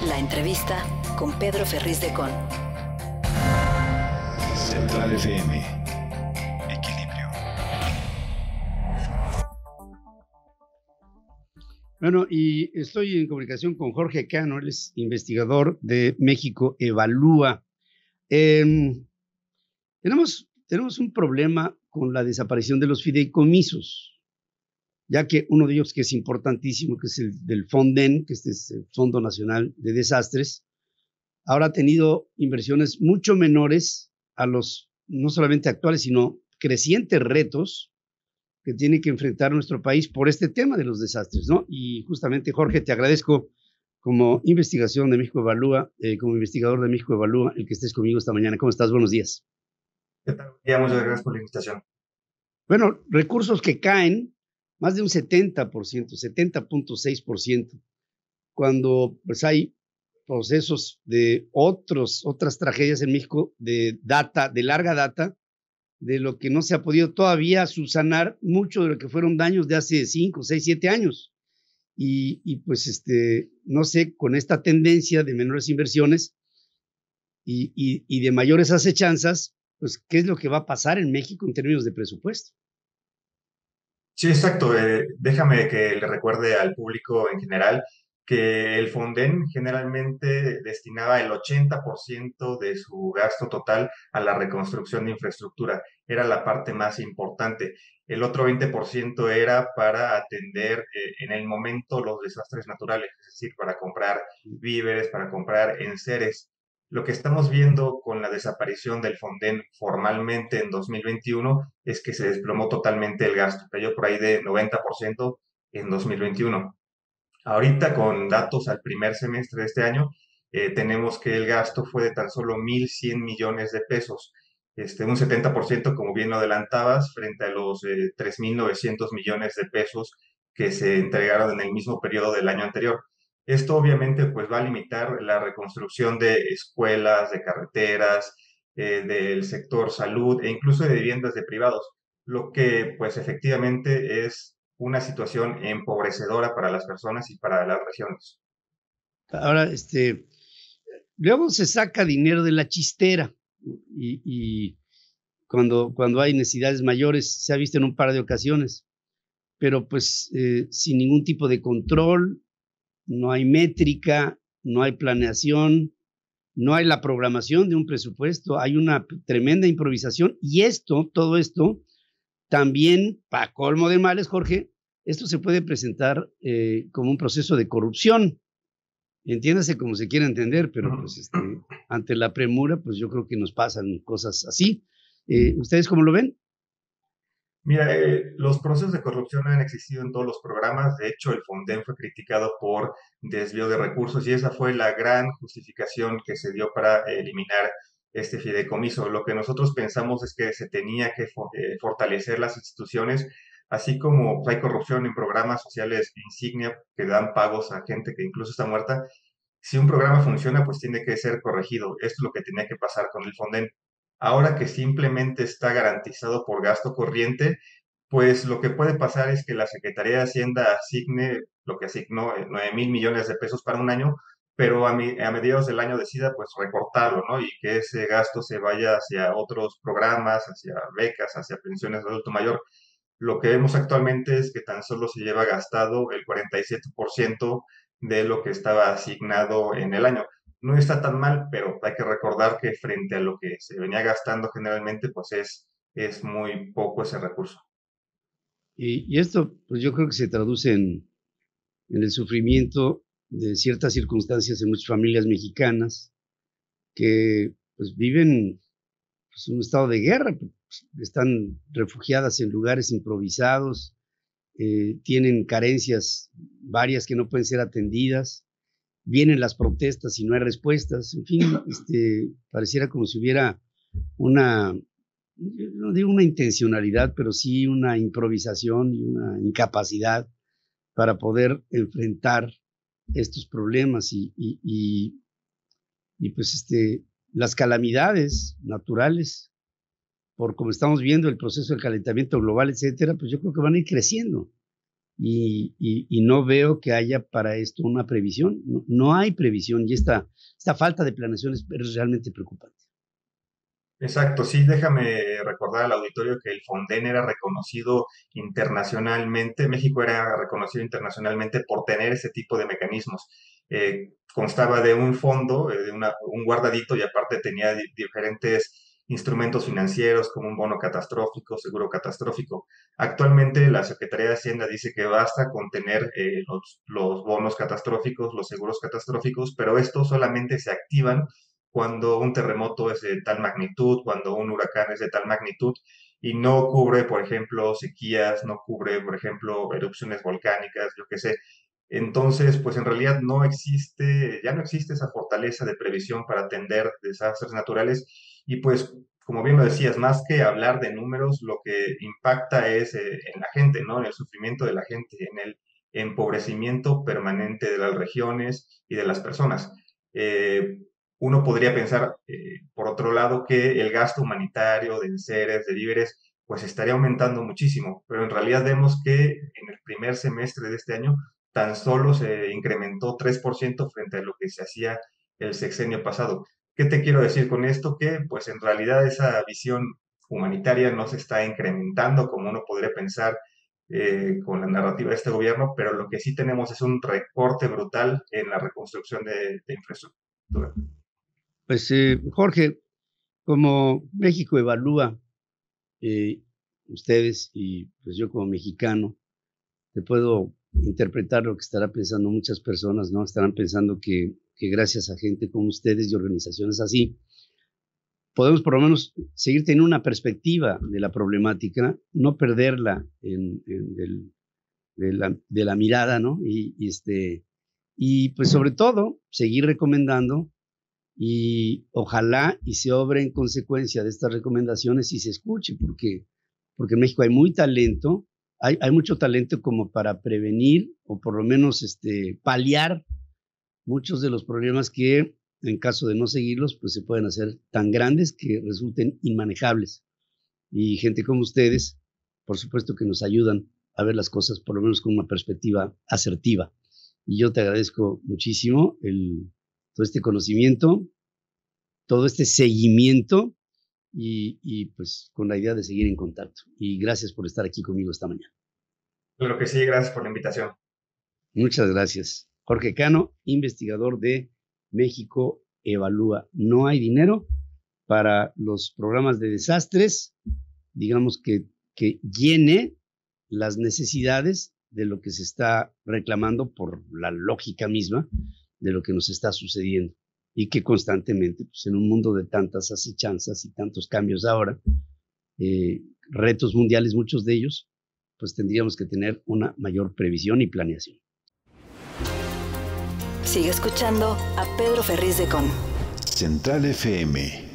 La entrevista con Pedro Ferriz de Con. Central FM. Equilibrio. Bueno, y estoy en comunicación con Jorge Cano, él es investigador de México Evalúa. Tenemos un problema con la desaparición de los fideicomisos, ya que uno de ellos que es importantísimo, que es el del Fonden, que este es el Fondo Nacional de Desastres, ahora ha tenido inversiones mucho menores a los no solamente actuales, sino crecientes retos que tiene que enfrentar nuestro país por este tema de los desastres, ¿no? Y justamente, Jorge, te agradezco como investigación de México Evalúa, como investigador de México Evalúa, el que estés conmigo esta mañana. ¿Cómo estás? Buenos días. ¿Qué tal? Ya, muchas gracias por la invitación. Bueno, recursos que caen más de un 70%, 70.6%, cuando pues hay procesos de otras tragedias en México de larga data, de lo que no se ha podido todavía subsanar mucho de lo que fueron daños de hace 5, 6, 7 años. Y pues no sé, con esta tendencia de menores inversiones y de mayores acechanzas, pues ¿qué es lo que va a pasar en México en términos de presupuesto? Sí, exacto. Déjame que le recuerde al público en general que el Fonden generalmente destinaba el 80% de su gasto total a la reconstrucción de infraestructura. Era la parte más importante. El otro 20% era para atender en el momento los desastres naturales, es decir, para comprar víveres, para comprar enseres. Lo que estamos viendo con la desaparición del Fonden formalmente en 2021 es que se desplomó totalmente el gasto, cayó por ahí de 90% en 2021. Ahorita con datos al primer semestre de este año, tenemos que el gasto fue de tan solo 1,100 millones de pesos, un 70%, como bien lo adelantabas, frente a los 3,900 millones de pesos que se entregaron en el mismo periodo del año anterior. Esto obviamente pues va a limitar la reconstrucción de escuelas, de carreteras, del sector salud e incluso de viviendas de privados, lo que pues efectivamente es una situación empobrecedora para las personas y para las regiones. Ahora, luego se saca dinero de la chistera y cuando hay necesidades mayores, se ha visto en un par de ocasiones, pero pues sin ningún tipo de control, no hay métrica, no hay planeación, no hay la programación de un presupuesto, hay una tremenda improvisación y todo esto, también, para colmo de males, Jorge, esto se puede presentar como un proceso de corrupción. Entiéndase como se quiera entender, pero pues ante la premura, pues yo creo que nos pasan cosas así. ¿Ustedes cómo lo ven? Mira, los procesos de corrupción han existido en todos los programas. De hecho, el Fonden fue criticado por desvío de recursos y esa fue la gran justificación que se dio para eliminar este fideicomiso. Lo que nosotros pensamos es que se tenía que fortalecer las instituciones, así como hay corrupción en programas sociales insignia que dan pagos a gente que incluso está muerta. Si un programa funciona, pues tiene que ser corregido. Esto es lo que tenía que pasar con el Fonden. Ahora que simplemente está garantizado por gasto corriente, pues lo que puede pasar es que la Secretaría de Hacienda asigne lo que asignó, 9,000 millones de pesos para un año, pero a mediados del año decida pues recortarlo, ¿no? Y que ese gasto se vaya hacia otros programas, hacia becas, hacia pensiones de adulto mayor. Lo que vemos actualmente es que tan solo se lleva gastado el 47% de lo que estaba asignado en el año. No está tan mal, pero hay que recordar que frente a lo que se venía gastando generalmente, pues es muy poco ese recurso. Y esto, pues yo creo que se traduce en el sufrimiento de ciertas circunstancias en muchas familias mexicanas que pues viven pues, un estado de guerra, pues, están refugiadas en lugares improvisados, tienen carencias varias que no pueden ser atendidas, vienen las protestas y no hay respuestas, en fin, pareciera como si hubiera no digo una intencionalidad, pero sí una improvisación y una incapacidad para poder enfrentar estos problemas y pues las calamidades naturales, por como estamos viendo el proceso del calentamiento global, etcétera, pues yo creo que van a ir creciendo. y no veo que haya para esto una previsión. No hay previsión y esta falta de planeación es realmente preocupante. Exacto, sí, déjame recordar al auditorio que el Fonden era reconocido internacionalmente, México era reconocido internacionalmente por tener ese tipo de mecanismos. Constaba de un fondo, de un guardadito, y aparte tenía diferentes instrumentos financieros como un bono catastrófico, seguro catastrófico. Actualmente la Secretaría de Hacienda dice que basta con tener los bonos catastróficos, los seguros catastróficos, pero estos solamente se activan cuando un terremoto es de tal magnitud, cuando un huracán es de tal magnitud, y no cubre, por ejemplo, sequías, no cubre, por ejemplo, erupciones volcánicas, yo qué sé. Entonces, pues en realidad ya no existe esa fortaleza de previsión para atender desastres naturales, y pues, como bien lo decías, más que hablar de números, lo que impacta es en la gente, ¿no? En el sufrimiento de la gente, en el empobrecimiento permanente de las regiones y de las personas. Eh, Uno podría pensar, por otro lado, que el gasto humanitario de enseres, de víveres, pues estaría aumentando muchísimo, pero en realidad vemos que en el primer semestre de este año tan solo se incrementó 3% frente a lo que se hacía el sexenio pasado. ¿Qué te quiero decir con esto? Que pues en realidad esa visión humanitaria no se está incrementando como uno podría pensar con la narrativa de este gobierno, pero lo que sí tenemos es un recorte brutal en la reconstrucción de infraestructura. Pues Jorge, como México evalúa, ustedes y pues yo como mexicano, te puedo interpretar lo que estarán pensando muchas personas, ¿no? Estarán pensando que gracias a gente como ustedes y organizaciones así, podemos por lo menos seguir teniendo una perspectiva de la problemática, no perderla de la mirada, ¿no? Y pues sobre todo, seguir recomendando y ojalá y se obre en consecuencia de estas recomendaciones y se escuche, porque en México hay hay mucho talento como para prevenir o por lo menos paliar muchos de los problemas que en caso de no seguirlos, pues se pueden hacer tan grandes que resulten inmanejables. Y gente como ustedes, por supuesto que nos ayudan a ver las cosas por lo menos con una perspectiva asertiva. Y yo te agradezco muchísimo todo este conocimiento, todo este seguimiento y pues con la idea de seguir en contacto. Y gracias por estar aquí conmigo esta mañana. Claro que sí, gracias por la invitación. Muchas gracias. Jorge Cano, investigador de México Evalúa. No hay dinero para los programas de desastres, digamos que llene las necesidades de lo que se está reclamando por la lógica misma de lo que nos está sucediendo y que constantemente, pues en un mundo de tantas acechanzas y tantos cambios ahora, retos mundiales, muchos de ellos, pues tendríamos que tener una mayor previsión y planeación. Sigue escuchando a Pedro Ferriz de Con. Central FM.